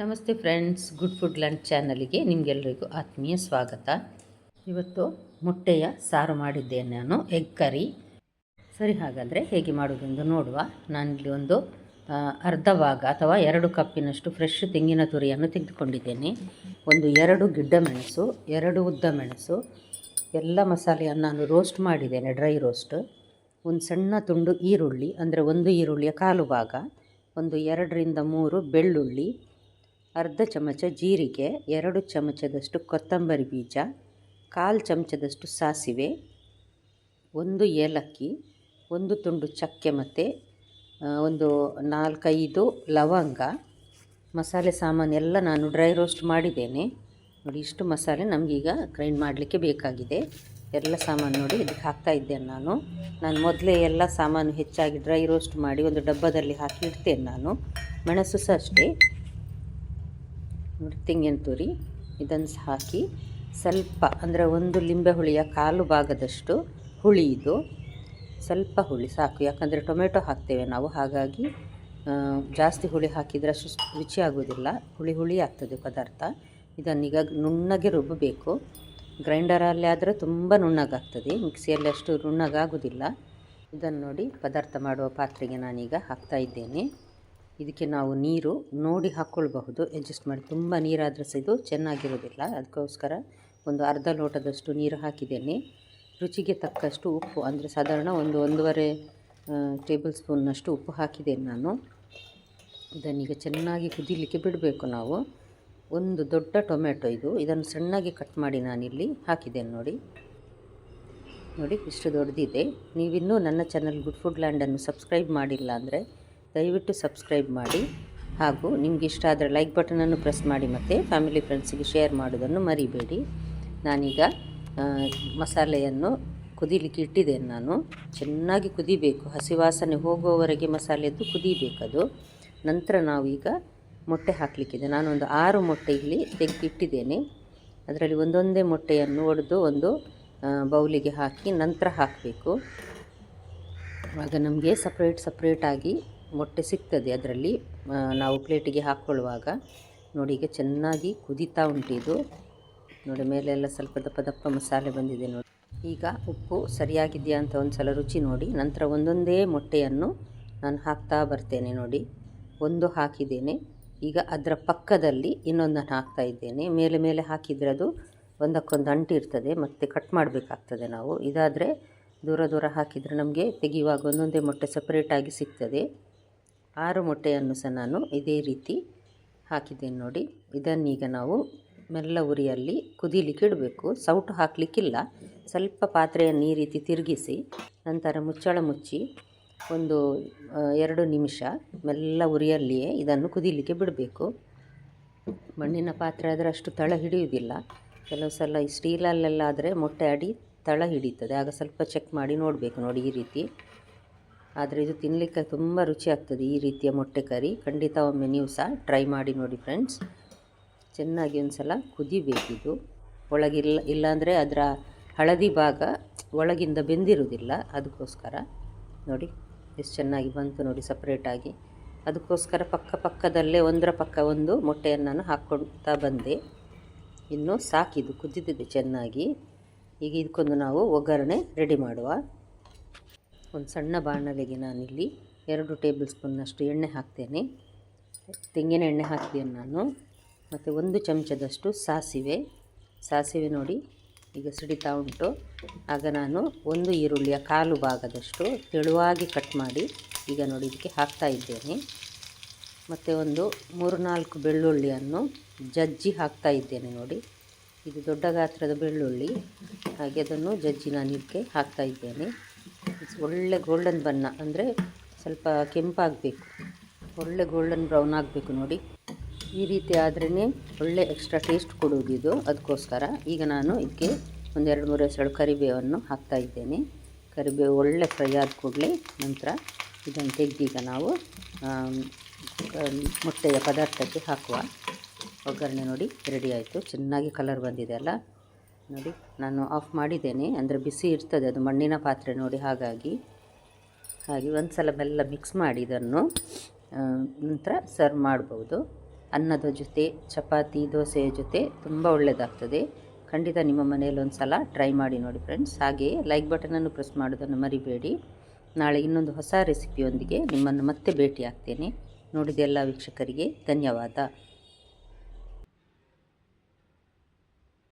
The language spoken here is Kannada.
ನಮಸ್ತೆ ಫ್ರೆಂಡ್ಸ್, ಗುಡ್ ಫುಡ್ ಲಂಚ್ ಚಾನಲಿಗೆ ನಿಮಗೆಲ್ಲರಿಗೂ ಆತ್ಮೀಯ ಸ್ವಾಗತ. ಇವತ್ತು ಮೊಟ್ಟೆಯ ಸಾರು ಮಾಡಿದ್ದೇನೆ ನಾನು, ಎಗ್ ಕರಿ. ಸರಿ, ಹಾಗಾದರೆ ಹೇಗೆ ಮಾಡೋದೆಂದು ನೋಡುವ. ನಾನಿಲ್ಲಿ ಒಂದು ಅರ್ಧ ಭಾಗ ಅಥವಾ 2 ಕಪ್ಪಿನಷ್ಟು ಫ್ರೆಶ್ ತೆಂಗಿನ ತುರಿಯನ್ನು ತೆಗೆದುಕೊಂಡಿದ್ದೇನೆ. ಒಂದು 2 ಗಿಡ್ಡ ಮೆಣಸು, 2 ಉದ್ದ ಮೆಣಸು, ಎಲ್ಲ ಮಸಾಲೆಯನ್ನು ನಾನು ರೋಸ್ಟ್ ಮಾಡಿದ್ದೇನೆ, ಡ್ರೈ ರೋಸ್ಟ್. ಒಂದು ಸಣ್ಣ ತುಂಡು ಈರುಳ್ಳಿ, ಅಂದರೆ ಒಂದು ಈರುಳ್ಳಿಯ ಕಾಲು ಭಾಗ, ಒಂದು 2ರಿಂದ 3 ಬೆಳ್ಳುಳ್ಳಿ, ಅರ್ಧ ಚಮಚ ಜೀರಿಗೆ, 2 ಚಮಚದಷ್ಟು ಕೊತ್ತಂಬರಿ ಬೀಜ, 1/4 ಚಮಚದಷ್ಟು ಸಾಸಿವೆ, 1 ಏಲಕ್ಕಿ, 1 ತುಂಡು ಚಕ್ಕೆ ಮತ್ತು ಒಂದು 4-5 ಲವಂಗ. ಮಸಾಲೆ ಸಾಮಾನು ಎಲ್ಲ ನಾನು ಡ್ರೈ ರೋಸ್ಟ್ ಮಾಡಿದ್ದೇನೆ ನೋಡಿ. ಇಷ್ಟು ಮಸಾಲೆ ನಮಗೀಗ ಗ್ರೈಂಡ್ ಮಾಡಲಿಕ್ಕೆ ಬೇಕಾಗಿದೆ. ಎಲ್ಲ ಸಾಮಾನು ನೋಡಿ ಇದಕ್ಕೆ ಹಾಕ್ತಾ ಇದ್ದೇನೆ ನಾನು ಮೊದಲೇ ಎಲ್ಲ ಸಾಮಾನು ಹೆಚ್ಚಾಗಿ ಡ್ರೈ ರೋಸ್ಟ್ ಮಾಡಿ ಒಂದು ಡಬ್ಬದಲ್ಲಿ ಹಾಕಿ ಇಡ್ತೇನೆ ನಾನು. ಮೆಣಸು ಸಹ ಅಷ್ಟೇ ನೋಡಿ. ತೆಂಗಿನ ತುರಿ ಇದನ್ನು ಸಹ ಹಾಕಿ ಸ್ವಲ್ಪ, ಅಂದರೆ ಒಂದು ಲಿಂಬೆ ಹುಳಿಯ ಕಾಲು ಭಾಗದಷ್ಟು ಹುಳಿ, ಇದು ಸ್ವಲ್ಪ ಹುಳಿ ಸಾಕು. ಯಾಕಂದರೆ ಟೊಮೆಟೊ ಹಾಕ್ತೇವೆ ನಾವು, ಹಾಗಾಗಿ ಜಾಸ್ತಿ ಹುಳಿ ಹಾಕಿದರೆ ಅಷ್ಟು ರುಚಿ ಆಗೋದಿಲ್ಲ, ಹುಳಿ ಹುಳಿ ಆಗ್ತದೆ ಪದಾರ್ಥ. ಇದನ್ನೀಗ ನುಣ್ಣಗೆ ರುಬ್ಬಬೇಕು. ಗ್ರೈಂಡರಲ್ಲಿ ಆದರೆ ತುಂಬ ನುಣ್ಣಗಾಗ್ತದೆ, ಮಿಕ್ಸಿಯಲ್ಲಿ ಅಷ್ಟು ನುಣ್ಣಗಾಗೋದಿಲ್ಲ. ಇದನ್ನು ನೋಡಿ ಪದಾರ್ಥ ಮಾಡುವ ಪಾತ್ರೆಗೆ ನಾನೀಗ ಹಾಕ್ತಾ ಇದ್ದೇನೆ. ಇದಕ್ಕೆ ನಾವು ನೀರು ನೋಡಿ ಹಾಕ್ಕೊಳ್ಬಹುದು, ಅಡ್ಜಸ್ಟ್ ಮಾಡಿ. ತುಂಬ ನೀರಾದರೆ ಸಹ ಇದು ಚೆನ್ನಾಗಿರೋದಿಲ್ಲ, ಅದಕ್ಕೋಸ್ಕರ ಒಂದು ಅರ್ಧ ಲೋಟದಷ್ಟು ನೀರು ಹಾಕಿದ್ದೇನೆ. ರುಚಿಗೆ ತಕ್ಕಷ್ಟು ಉಪ್ಪು, ಅಂದರೆ ಸಾಧಾರಣ 1-1.5 ಟೇಬಲ್ ಸ್ಪೂನ್ನಷ್ಟು ಉಪ್ಪು ಹಾಕಿದ್ದೇನೆ ನಾನು. ಇದನ್ನೀಗ ಚೆನ್ನಾಗಿ ಕುದಿಲಿಕ್ಕೆ ಬಿಡಬೇಕು ನಾವು. ಒಂದು ದೊಡ್ಡ ಟೊಮೆಟೊ ಇದನ್ನು ಸಣ್ಣಗೆ ಕಟ್ ಮಾಡಿ ನಾನಿಲ್ಲಿ ಹಾಕಿದ್ದೇನೆ ನೋಡಿ. ಇಷ್ಟು ದೊಡ್ಡದಿದೆ. ನೀವಿನ್ನೂ ನನ್ನ ಚಾನಲ್ ಗುಡ್ ಫುಡ್ ಲ್ಯಾಂಡನ್ನು ಸಬ್ಸ್ಕ್ರೈಬ್ ಮಾಡಿಲ್ಲ ಅಂದರೆ ದಯವಿಟ್ಟು ಸಬ್ಸ್ಕ್ರೈಬ್ ಮಾಡಿ, ಹಾಗೂ ನಿಮ್ಗೆ ಇಷ್ಟ ಆದರೆ ಲೈಕ್ ಬಟನನ್ನು ಪ್ರೆಸ್ ಮಾಡಿ, ಮತ್ತು ಫ್ಯಾಮಿಲಿ ಫ್ರೆಂಡ್ಸಿಗೆ ಶೇರ್ ಮಾಡೋದನ್ನು ಮರಿಬೇಡಿ. ನಾನೀಗ ಮಸಾಲೆಯನ್ನು ಕುದಿಲಿಕ್ಕೆ ಇಟ್ಟಿದ್ದೇನೆ ನಾನು. ಚೆನ್ನಾಗಿ ಕುದಿಬೇಕು, ಹಸಿ ವಾಸನೆ ಹೋಗುವವರೆಗೆ ಮಸಾಲೆದ್ದು ಕುದಿಬೇಕದು. ನಂತರ ನಾವೀಗ ಮೊಟ್ಟೆ ಹಾಕಲಿಕ್ಕಿದೆ. ನಾನೊಂದು 6 ಮೊಟ್ಟೆ ಇಲ್ಲಿ ತೆಗೆದಿಟ್ಟಿದ್ದೇನೆ. ಅದರಲ್ಲಿ ಒಂದೊಂದೇ ಮೊಟ್ಟೆಯನ್ನು ಒಡೆದು ಒಂದು ಬೌಲಿಗೆ ಹಾಕಿ ನಂತರ ಹಾಕಬೇಕು. ಆಗ ನಮಗೆ ಸಪ್ರೇಟಾಗಿ ಮೊಟ್ಟೆ ಸಿಗ್ತದೆ ಅದರಲ್ಲಿ, ನಾವು ಪ್ಲೇಟಿಗೆ ಹಾಕ್ಕೊಳ್ಳುವಾಗ. ನೋಡಿ, ಈಗ ಚೆನ್ನಾಗಿ ಕುದೀತಾ ಉಂಟು ಇದು ನೋಡಿ. ಮೇಲೆಲ್ಲ ಸ್ವಲ್ಪ ದಪ್ಪ ಮಸಾಲೆ ಬಂದಿದೆ ನೋಡಿ. ಈಗ ಉಪ್ಪು ಸರಿಯಾಗಿದೆಯಾ ಅಂತ ಒಂದು ಸಲ ರುಚಿ ನೋಡಿ. ನಂತರ ಒಂದೊಂದೇ ಮೊಟ್ಟೆಯನ್ನು ನಾನು ಹಾಕ್ತಾ ಬರ್ತೇನೆ ನೋಡಿ. ಒಂದು ಹಾಕಿದ್ದೇನೆ, ಈಗ ಅದರ ಪಕ್ಕದಲ್ಲಿ ಇನ್ನೊಂದನ್ನು ಹಾಕ್ತಾ ಇದ್ದೇನೆ. ಮೇಲೆ ಹಾಕಿದರೆ ಅದು ಒಂದಕ್ಕೊಂದು ಅಂಟಿರ್ತದೆ, ಮತ್ತು ಕಟ್ ಮಾಡಬೇಕಾಗ್ತದೆ ನಾವು. ಇದಾದರೆ ದೂರ ಹಾಕಿದರೆ ನಮಗೆ ತೆಗೆಯುವಾಗ ಒಂದೊಂದೇ ಮೊಟ್ಟೆ ಸಪ್ರೇಟಾಗಿ ಸಿಗ್ತದೆ. 6 ಮೊಟ್ಟೆಯನ್ನು ಸಹ ನಾನು ಇದೇ ರೀತಿ ಹಾಕಿದ್ದೇನೆ ನೋಡಿ. ಇದನ್ನೀಗ ನಾವು ಮೆಲ್ಲ ಉರಿಯಲ್ಲಿ ಕುದೀಲಿಕ್ಕೆ ಇಡಬೇಕು. ಸೌಟು ಹಾಕಲಿಕ್ಕಿಲ್ಲ. ಸ್ವಲ್ಪ ಪಾತ್ರೆಯನ್ನು ಈ ರೀತಿ ತಿರುಗಿಸಿ ನಂತರ ಮುಚ್ಚಳ ಮುಚ್ಚಿ ಒಂದು 2 ನಿಮಿಷ ಮೆಲ್ಲ ಉರಿಯಲ್ಲಿಯೇ ಇದನ್ನು ಕುದೀಲಿಕ್ಕೆ ಬಿಡಬೇಕು. ಮಣ್ಣಿನ ಪಾತ್ರೆ ಆದರೆ ಅಷ್ಟು ತಳ ಹಿಡಿಯುವುದಿಲ್ಲ. ಕೆಲವು ಸಲ ಈ ಸ್ಟೀಲಲ್ಲೆಲ್ಲ ಆದರೆ ಮೊಟ್ಟೆ ಅಡಿ ತಳ ಹಿಡಿತದೆ, ಆಗ ಸ್ವಲ್ಪ ಚೆಕ್ ಮಾಡಿ ನೋಡಬೇಕು ನೋಡಿ ಈ ರೀತಿ. ಆದರೆ ಇದು ತಿನ್ನಲಿಕ್ಕೆ ತುಂಬ ರುಚಿ ಆಗ್ತದೆ ಈ ರೀತಿಯ ಮೊಟ್ಟೆ ಕರಿ. ಖಂಡಿತ ಒಮ್ಮೆ ನೀವು ಸಹ ಟ್ರೈ ಮಾಡಿ ನೋಡಿ ಫ್ರೆಂಡ್ಸ್. ಚೆನ್ನಾಗಿ ಒಂದು ಸಲ ಕುದಿಬೇಕಿದು. ಇಲ್ಲಾಂದರೆ ಅದರ ಹಳದಿ ಭಾಗ ಒಳಗಿಂದ ಬೆಂದಿರುವುದಿಲ್ಲ, ಅದಕ್ಕೋಸ್ಕರ. ನೋಡಿ ಎಷ್ಟು ಚೆನ್ನಾಗಿ ಬಂತು ನೋಡಿ ಸಪ್ರೇಟಾಗಿ. ಅದಕ್ಕೋಸ್ಕರ ಪಕ್ಕದಲ್ಲೇ ಒಂದರ ಪಕ್ಕ ಒಂದು ಮೊಟ್ಟೆಯನ್ನು ನಾನು ಹಾಕ್ಕೊಳ್ತಾ ಬಂದೆ. ಇನ್ನು ಸಾಕಿದು ಕುದಿದಿದೆ ಚೆನ್ನಾಗಿ. ಈಗ ಇದಕ್ಕೊಂದು ನಾವು ಒಗ್ಗರಣೆ ರೆಡಿ ಮಾಡುವ. ಒಂದು ಸಣ್ಣ ಬಾಣಲೆಗೆ ನಾನಿಲ್ಲಿ 2 ಟೇಬಲ್ ಸ್ಪೂನ್ನಷ್ಟು ಎಣ್ಣೆ ಹಾಕ್ತೇನೆ. ತೆಂಗಿನ ಎಣ್ಣೆ ಹಾಕಿದ್ದೇನೆ ನಾನು. ಮತ್ತು 1 ಚಮಚದಷ್ಟು ಸಾಸಿವೆ ನೋಡಿ ಈಗ ಸಿಡಿತಾ ಉಂಟು. ಆಗ ನಾನು 1 ಈರುಳ್ಳಿಯ ಕಾಲು ಭಾಗದಷ್ಟು ತೆಳುವಾಗಿ ಕಟ್ ಮಾಡಿ ಈಗ ನೋಡಿ ಇದಕ್ಕೆ ಹಾಕ್ತಾ ಇದ್ದೇನೆ. ಮತ್ತು ಒಂದು 3-4 ಬೆಳ್ಳುಳ್ಳಿಯನ್ನು ಜಜ್ಜಿ ಹಾಕ್ತಾ ಇದ್ದೇನೆ ನೋಡಿ. ಇದು ದೊಡ್ಡ ಗಾತ್ರದ ಬೆಳ್ಳುಳ್ಳಿ, ಹಾಗೆ ಅದನ್ನು ಜಜ್ಜಿ ನಾನು ಇದಕ್ಕೆ ಹಾಕ್ತಾ ಇದ್ದೇನೆ. ಒಳ್ಳೆ ಗೋಲ್ಡನ್ ಬಣ್ಣ, ಅಂದರೆ ಸ್ವಲ್ಪ ಕೆಂಪಾಗಬೇಕು, ಒಳ್ಳೆ ಗೋಲ್ಡನ್ ಬ್ರೌನ್ ಆಗಬೇಕು ನೋಡಿ. ಈ ರೀತಿ ಆದ್ರೇ ಒಳ್ಳೆ ಎಕ್ಸ್ಟ್ರಾ ಟೇಸ್ಟ್ ಕೊಡುವುದು ಇದು, ಅದಕ್ಕೋಸ್ಕರ. ಈಗ ನಾನು ಇದಕ್ಕೆ ಒಂದು 2-3 ಎಸಳು ಕರಿಬೇವನ್ನು ಹಾಕ್ತಾ ಇದ್ದೇನೆ. ಕರಿಬೇವು ಒಳ್ಳೆ ಫ್ರೈ ಆದ ಕೂಡಲೇ ನಂತರ ಇದನ್ನು ತೆಗೆದೀಗ ನಾವು ಮೊಟ್ಟೆಯ ಪದಾರ್ಥಕ್ಕೆ ಹಾಕುವ. ಒಗ್ಗರಣೆ ನೋಡಿ ರೆಡಿ ಆಯಿತು. ಚೆನ್ನಾಗಿ ಕಲರ್ ಬಂದಿದೆ ಅಲ್ಲ ನೋಡಿ. ನಾನು ಆಫ್ ಮಾಡಿದ್ದೇನೆ, ಅಂದರೆ ಬಿಸಿ ಇರ್ತದೆ ಅದು ಮಣ್ಣಿನ ಪಾತ್ರೆ ನೋಡಿ, ಹಾಗೆ ಒಂದು ಸಲ ಮೆಲ್ಲ ಮಿಕ್ಸ್ ಮಾಡಿ ಇದನ್ನು ನಂತರ ಸರ್ವ್ ಮಾಡ್ಬೋದು. ಅನ್ನದ ಜೊತೆ, ಚಪಾತಿ, ದೋಸೆಯ ಜೊತೆ ತುಂಬ ಒಳ್ಳೆಯದಾಗ್ತದೆ. ಖಂಡಿತ ನಿಮ್ಮ ಮನೆಯಲ್ಲಿ ಒಂದು ಸಲ ಟ್ರೈ ಮಾಡಿ ನೋಡಿ ಫ್ರೆಂಡ್ಸ್. ಹಾಗೆಯೇ ಲೈಕ್ ಬಟನನ್ನು ಪ್ರೆಸ್ ಮಾಡೋದನ್ನು ಮರಿಬೇಡಿ. ನಾಳೆ ಇನ್ನೊಂದು ಹೊಸ ರೆಸಿಪಿಯೊಂದಿಗೆ ನಿಮ್ಮನ್ನು ಮತ್ತೆ ಭೇಟಿ ಆಗ್ತೇನೆ. ನೋಡಿದ ಎಲ್ಲ ವೀಕ್ಷಕರಿಗೆ ಧನ್ಯವಾದ.